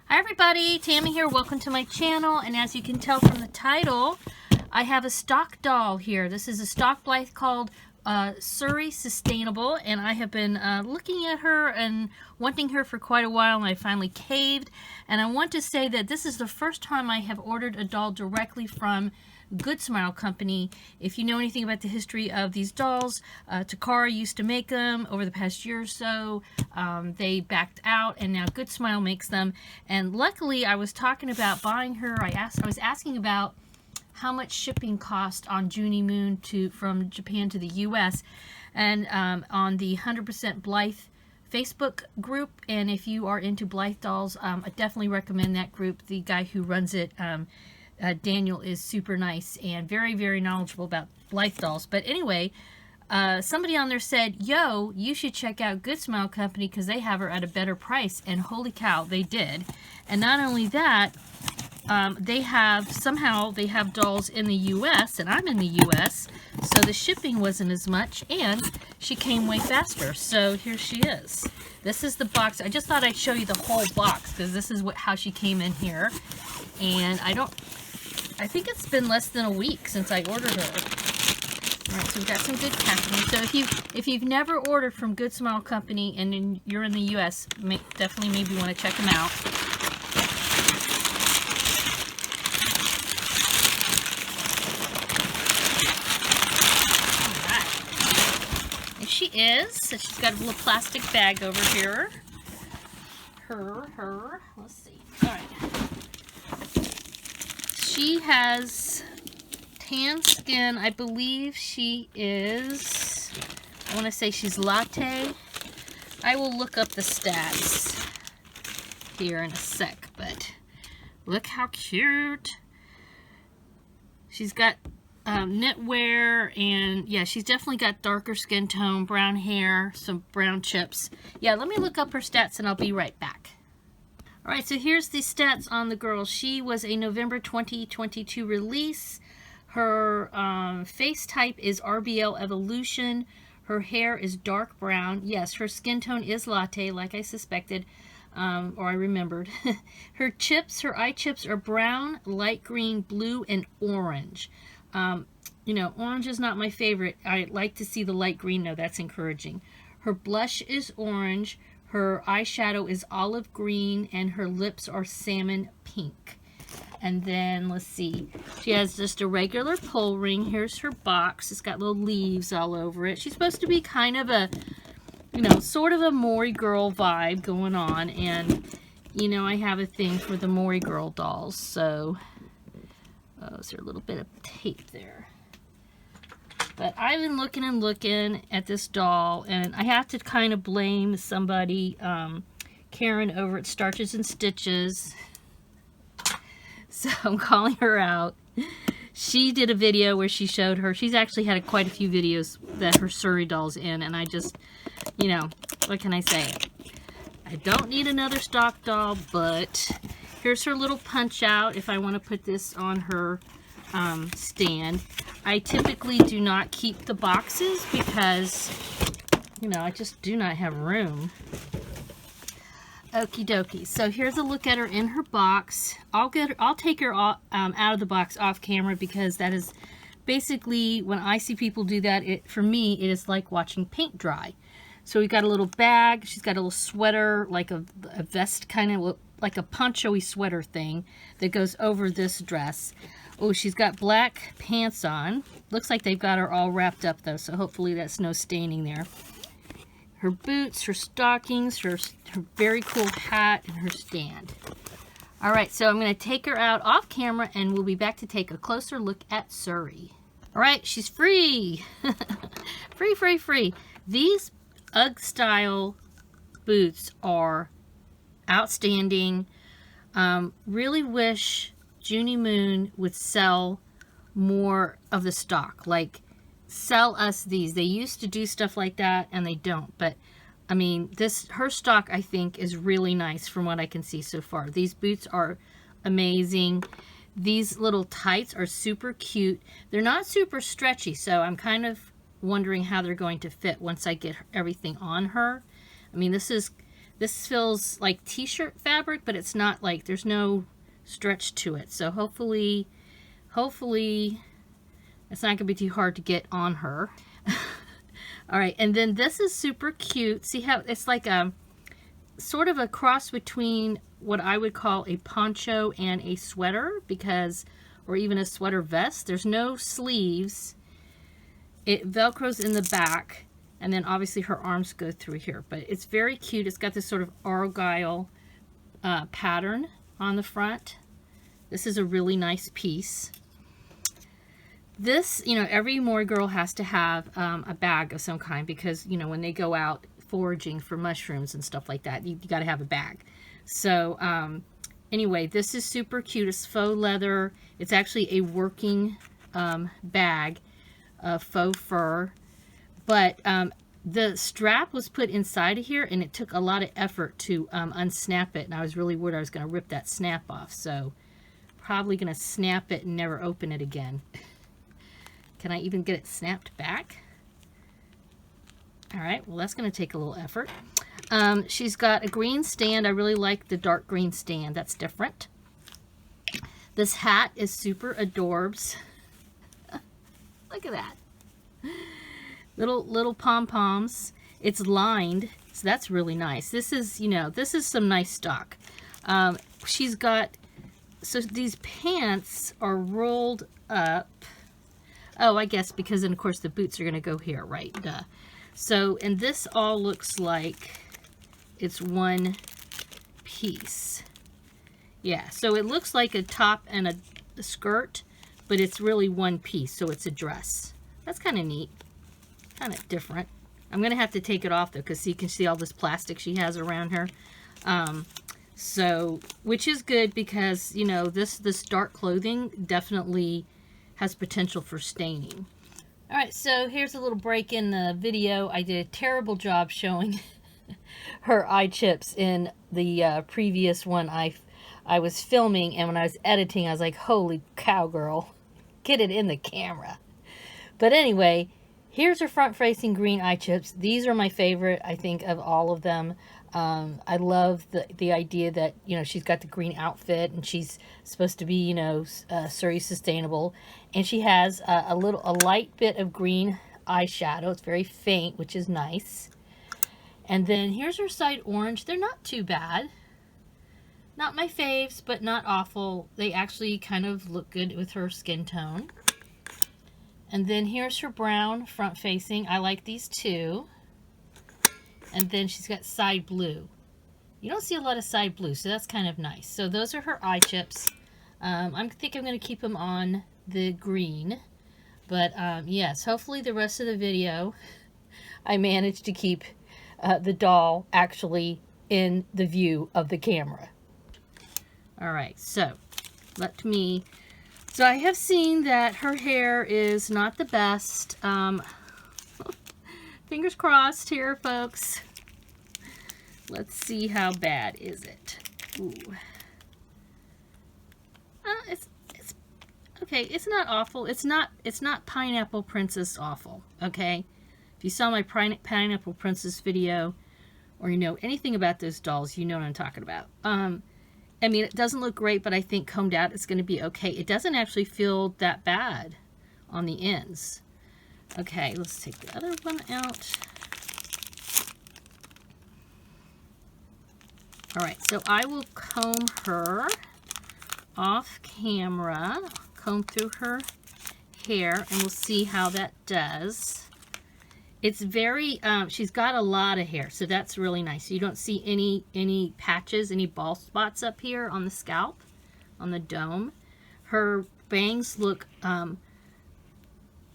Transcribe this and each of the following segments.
Hi everybody, Tammy here. Welcome to my channel, and as you can tell from the title, I have a stock doll here. This is a stock blythe called Suri Sustainable, and I have been looking at her and wanting her for quite a while, and I finally caved. And I want to say that this is the first time I have ordered a doll directly from Good Smile Company. If you know anything about the history of these dolls, Takara used to make them over the past year or so. They backed out, and now Good Smile makes them. And luckily, I was talking about buying her. I was asking about how much shipping cost on Junie Moon from Japan to the U.S. and on the 100% Blythe Facebook group. And if you are into Blythe dolls, I definitely recommend that group. The guy who runs it, Daniel, is super nice and very, very knowledgeable about Blythe dolls. But anyway, somebody on there said, yo, you should check out Good Smile Company because they have her at a better price. And holy cow, they did. And not only that, they have dolls in the US, and I'm in the US, so the shipping wasn't as much, and she came way faster. So here she is. This is the box. I just thought I'd show you the whole box because this is how she came in here. And I think it's been less than a week since I ordered her. Alright, so we've got some good packaging. So if you've never ordered from Good Smile Company and you're in the US, definitely maybe want to check them out. Alright. There she is. So she's got a little plastic bag over here. Let's see. Alright. She has tan skin. I believe she is, I want to say she's latte. I will look up the stats here in a sec, but look how cute. She's got knitwear, and yeah, she's definitely got darker skin tone, brown hair, some brown chips. Yeah, let me look up her stats and I'll be right back. Alright, so here's the stats on the girl. She was a November 2022 release. Her face type is RBL Evolution. Her hair is dark brown. Yes, her skin tone is latte, like I suspected, or I remembered. Her eye chips are brown, light green, blue, and orange. You know, orange is not my favorite. I like to see the light green, though. That's encouraging. Her blush is orange. Her eyeshadow is olive green, and her lips are salmon pink. And then, let's see, she has just a regular pull ring. Here's her box. It's got little leaves all over it. She's supposed to be kind of a, you know, sort of a morigirl vibe going on. And, you know, I have a thing for the morigirl dolls. So, is there a little bit of tape there? But I've been looking and looking at this doll, and I have to kind of blame somebody, Karen over at Starches and Stitches. So I'm calling her out. She did a video where she showed her. She's actually had quite a few videos that her Suri doll's in, and I just, you know, what can I say? I don't need another stock doll, but here's her little punch out if I want to put this on her stand. I typically do not keep the boxes because, you know, I just do not have room. Okie dokie. So here's a look at her in her box. I'll take her out of the box off camera because that is basically, when I see people do that, for me, it is like watching paint dry. So we got a little bag. She's got a little sweater, like a vest, kind of like a poncho-y sweater thing that goes over this dress. Oh, she's got black pants on. Looks like they've got her all wrapped up, though, so hopefully that's no staining there. Her boots, her stockings, her very cool hat, and her stand. All right, so I'm going to take her out off camera, and we'll be back to take a closer look at Suri. All right, she's free. Free, free, free. These UGG-style boots are outstanding. Really wish Junie Moon would sell more of the stock. Like, sell us these. They used to do stuff like that, and they don't. But, I mean, her stock, I think, is really nice from what I can see so far. These boots are amazing. These little tights are super cute. They're not super stretchy, so I'm kind of wondering how they're going to fit once I get everything on her. I mean, this is This feels like t-shirt fabric, but it's not like, there's no stretch to it. So hopefully it's not gonna be too hard to get on her. All right, and then this is super cute. See how it's like a sort of a cross between what I would call a poncho and a sweater, because, or even a sweater vest. There's no sleeves. It velcros in the back, and then obviously her arms go through here, but it's very cute. It's got this sort of argyle pattern on the front. This is a really nice piece. This, you know, every morigirl has to have a bag of some kind, because, you know, when they go out foraging for mushrooms and stuff like that, you got to have a bag. So anyway, this is super cute. It's faux leather. It's actually a working bag of faux fur, but the strap was put inside of here, and it took a lot of effort to unsnap it, and I was really worried I was going to rip that snap off, so probably going to snap it and never open it again. Can I even get it snapped back? All right, well, that's going to take a little effort. She's got a green stand. I really like the dark green stand. That's different. This hat is super adorbs. Look at that. Little pom-poms. It's lined, so that's really nice. This is, you know, this is some nice stock. She's got, so these pants are rolled up. Oh, I guess because then, of course, the boots are going to go here, right? Duh. So, and this all looks like it's one piece. Yeah, so it looks like a top and a skirt, but it's really one piece, so it's a dress. That's kind of neat. Kind of different. I'm going to have to take it off, though, because you can see all this plastic she has around her. So, which is good because, you know, this dark clothing definitely has potential for staining. All right, so here's a little break in the video. I did a terrible job showing her eye chips in the previous one I was filming, and when I was editing, I was like, holy cow, girl, get it in the camera. But anyway, here's her front-facing green eye chips. These are my favorite, I think, of all of them. I love the idea that, you know, she's got the green outfit, and she's supposed to be, you know, Suri sustainable. And she has a light bit of green eyeshadow. It's very faint, which is nice. And then here's her side orange. They're not too bad. Not my faves, but not awful. They actually kind of look good with her skin tone. And then here's her brown front facing. I like these too. And then she's got side blue. You don't see a lot of side blue, so that's kind of nice. So those are her eye chips. I think I'm going to keep them on the green. But yes, hopefully the rest of the video I managed to keep the doll actually in the view of the camera. Alright, so so I have seen that her hair is not the best. Fingers crossed here, folks. Let's see how bad is it. Ooh. It's okay. It's not awful. It's not Pineapple Princess awful. Okay. If you saw my Pineapple Princess video, or you know anything about those dolls, you know what I'm talking about. I mean, it doesn't look great, but I think combed out it's going to be okay. It doesn't actually feel that bad on the ends. Okay, let's take the other one out. Alright, so I will comb her off camera, comb through her hair, and we'll see how that does. It's very, she's got a lot of hair, so that's really nice. You don't see any patches, any bald spots up here on the scalp, on the dome. Her bangs look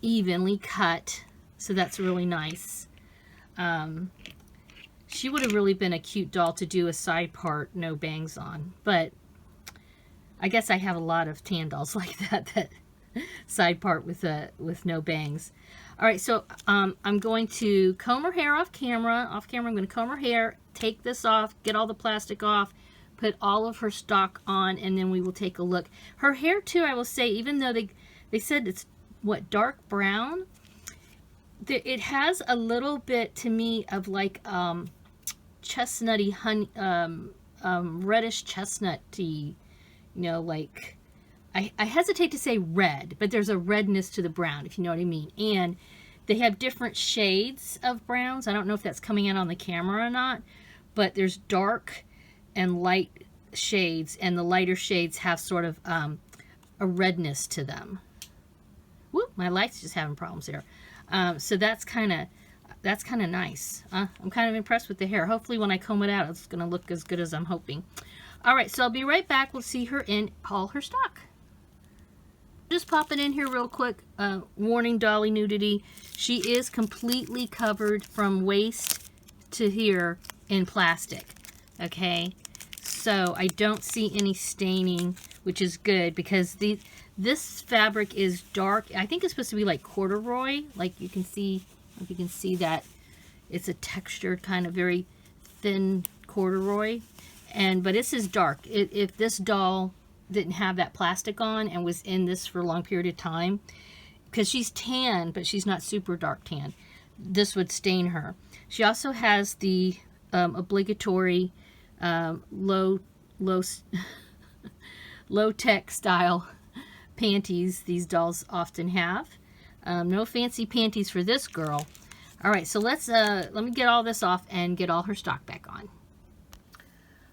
evenly cut, so that's really nice. She would have really been a cute doll to do a side part no bangs on, but I guess I have a lot of tan dolls like that side part with no bangs. All right, so I'm going to comb her hair off camera. I'm going to comb her hair, take this off, get all the plastic off, put all of her stock on, and then we will take a look. Her hair too, I will say, even though they said it's what, dark brown, it has a little bit to me of like chestnutty, honey, reddish chestnutty, you know, like, I hesitate to say red, but there's a redness to the brown, if you know what I mean. And they have different shades of browns. I don't know if that's coming in on the camera or not, but there's dark and light shades, and the lighter shades have sort of a redness to them. Whoop, my light's just having problems here. So that's kind of nice. I'm kind of impressed with the hair. Hopefully when I comb it out, it's going to look as good as I'm hoping. All right, so I'll be right back. We'll see her in all her stock. Just pop it in here real quick. Warning, dolly nudity. She is completely covered from waist to here in plastic. Okay, so I don't see any staining, which is good because this fabric is dark. I think it's supposed to be like corduroy. Like you can see, if you can see that it's a textured kind of very thin corduroy. But this is dark. If this doll didn't have that plastic on and was in this for a long period of time, because she's tan, but she's not super dark tan, this would stain her. She also has the obligatory low tech style panties these dolls often have. No fancy panties for this girl. All right, so let me get all this off and get all her stock back on.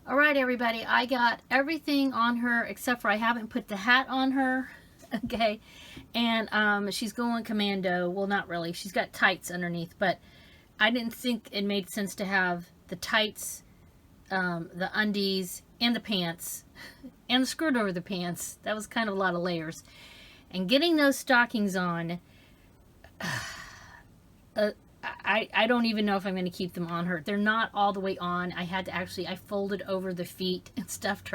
All right, everybody, I got everything on her except for I haven't put the hat on her. Okay, and she's going commando. Well, not really. She's got tights underneath, but I didn't think it made sense to have the tights, the undies, and the pants, and the skirt over the pants. That was kind of a lot of layers. And getting those stockings on, I don't even know if I'm going to keep them on her. They're not all the way on. I had to I folded over the feet and stuffed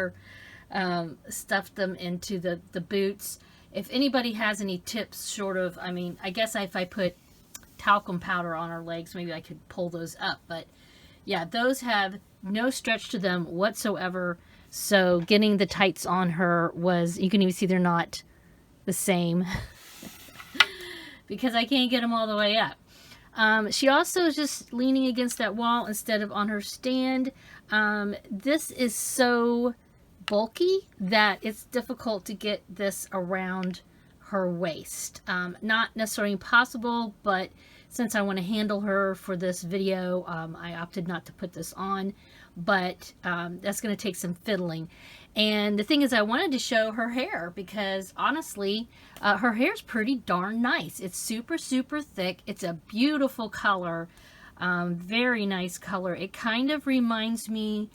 them into the boots. If anybody has any tips, I guess if I put talcum powder on her legs, maybe I could pull those up. But yeah, those have no stretch to them whatsoever. So getting the tights on her was, you can even see they're not the same because I can't get them all the way up. She also is just leaning against that wall instead of on her stand. This is so bulky that it's difficult to get this around her waist. Not necessarily impossible, but since I want to handle her for this video, I opted not to put this on, but that's going to take some fiddling. And the thing is, I wanted to show her hair because honestly, her hair's pretty darn nice. It's super, super thick. It's a beautiful color, very nice color. It kind of reminds me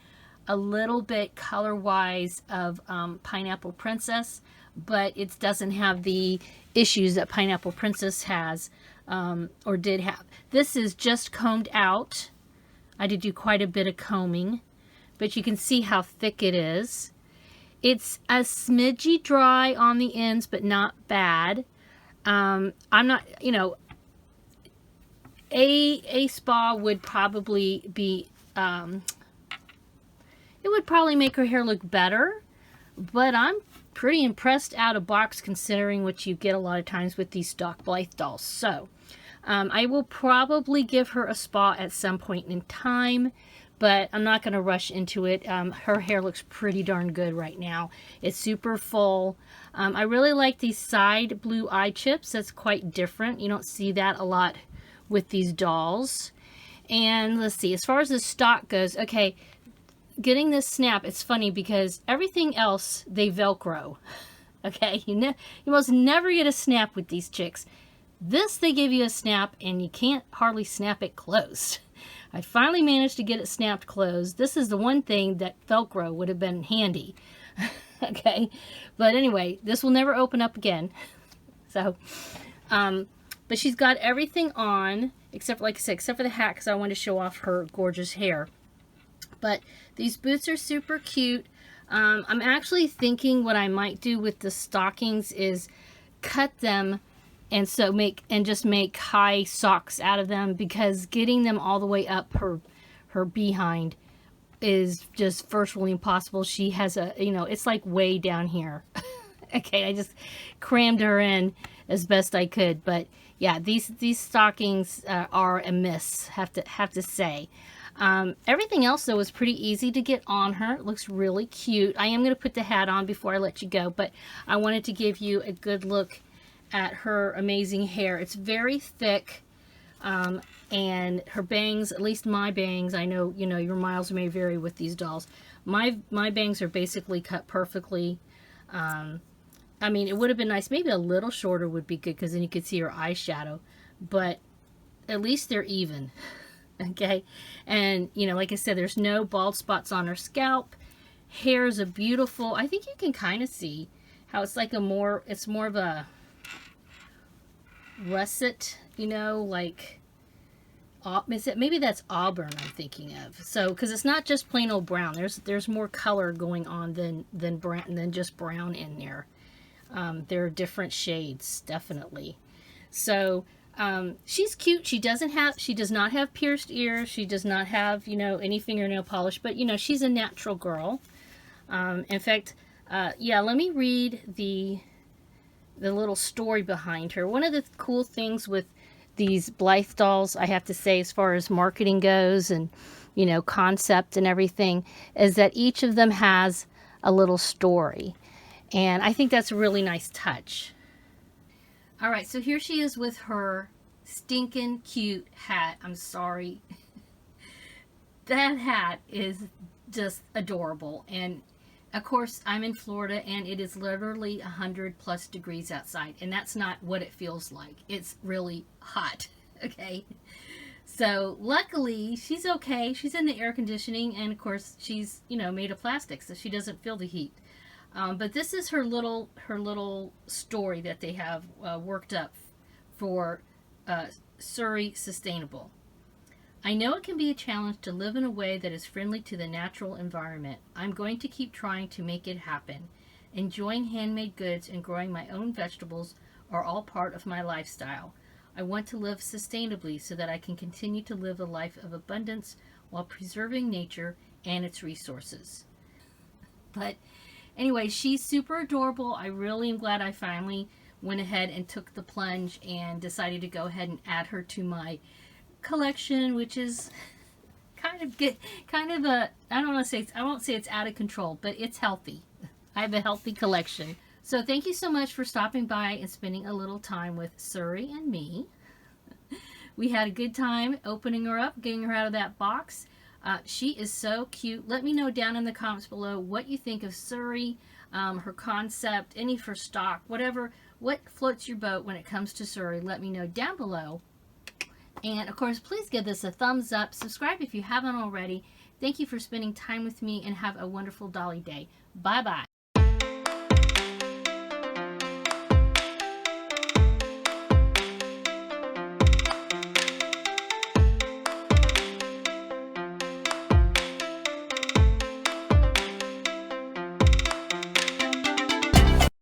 a little bit color-wise of Pineapple Princess, but it doesn't have the issues that Pineapple Princess has or did have. This is just combed out. I did do quite a bit of combing, but you can see how thick it is. It's a smidgy dry on the ends, but not bad. I'm not, you know, a spa would probably be, it would probably make her hair look better, but I'm pretty impressed out of box considering what you get a lot of times with these stock Blythe dolls. So I will probably give her a spa at some point in time, but I'm not going to rush into it. Her hair looks pretty darn good right now. It's super full. I really like these side blue eye chips. That's quite different. You don't see that a lot with these dolls. And let's see, as far as the stock goes, okay, getting this snap, it's funny because everything else, they Velcro. Okay, you must never get a snap with these chicks. This, they give you a snap and you can't hardly snap it closed. I finally managed to get it snapped closed. This is the one thing that Velcro would have been handy. Okay, but anyway, this will never open up again. So, but she's got everything on, except, like I said, except for the hat, because I wanted to show off her gorgeous hair. But these boots are super cute. I'm actually thinking what I might do with the stockings is cut them and just make high socks out of them, because getting them all the way up her behind is just virtually impossible. She has a, you know, it's like way down here. Okay, I just crammed her in as best I could, but yeah, these stockings are a miss, have to say. Everything else, though, is pretty easy to get on her. It looks really cute. I am going to put the hat on before I let you go, but I wanted to give you a good look at her amazing hair. It's very thick, and her bangs, at least my bangs, I know, you know, your miles may vary with these dolls. My bangs are basically cut perfectly. I mean, it would have been nice. Maybe a little shorter would be good because then you could see her eyeshadow. But at least they're even. Okay? And, you know, like I said, there's no bald spots on her scalp. Hair is a beautiful... I think you can kind of see how it's like it's more of a russet, you know, like... maybe that's auburn I'm thinking of. So, because it's not just plain old brown. There's more color going on than just brown in there. There are different shades, definitely. So, she's cute. She does not have pierced ears. She does not have, you know, any fingernail polish. But, you know, she's a natural girl. In fact, yeah, let me read the little story behind her. One of the cool things with these Blythe dolls, I have to say, as far as marketing goes and, you know, concept and everything, is that each of them has a little story. And I think that's a really nice touch. All right, so here she is with her stinking cute hat. I'm sorry. That hat is just adorable. And of course, I'm in Florida and it is literally 100+ degrees outside. And that's not what it feels like. It's really hot. Okay. So luckily she's okay. She's in the air conditioning, and of course she's, you know, made of plastic, so she doesn't feel the heat. But this is her little story that they have worked up for Suri Sustainable. I know it can be a challenge to live in a way that is friendly to the natural environment. I'm going to keep trying to make it happen. Enjoying handmade goods and growing my own vegetables are all part of my lifestyle. I want to live sustainably so that I can continue to live a life of abundance while preserving nature and its resources. But anyway, she's super adorable. I really am glad I finally went ahead and took the plunge and decided to go ahead and add her to my collection, which is kind of a, I won't say it's out of control, but it's healthy. I have a healthy collection. So thank you so much for stopping by and spending a little time with Suri and me. We had a good time opening her up, getting her out of that box. She is so cute. Let me know down in the comments below what you think of Suri, her concept, any for stock, whatever, what floats your boat when it comes to Suri. Let me know down below. And of course, please give this a thumbs up. Subscribe if you haven't already. Thank you for spending time with me, and have a wonderful dolly day. Bye-bye.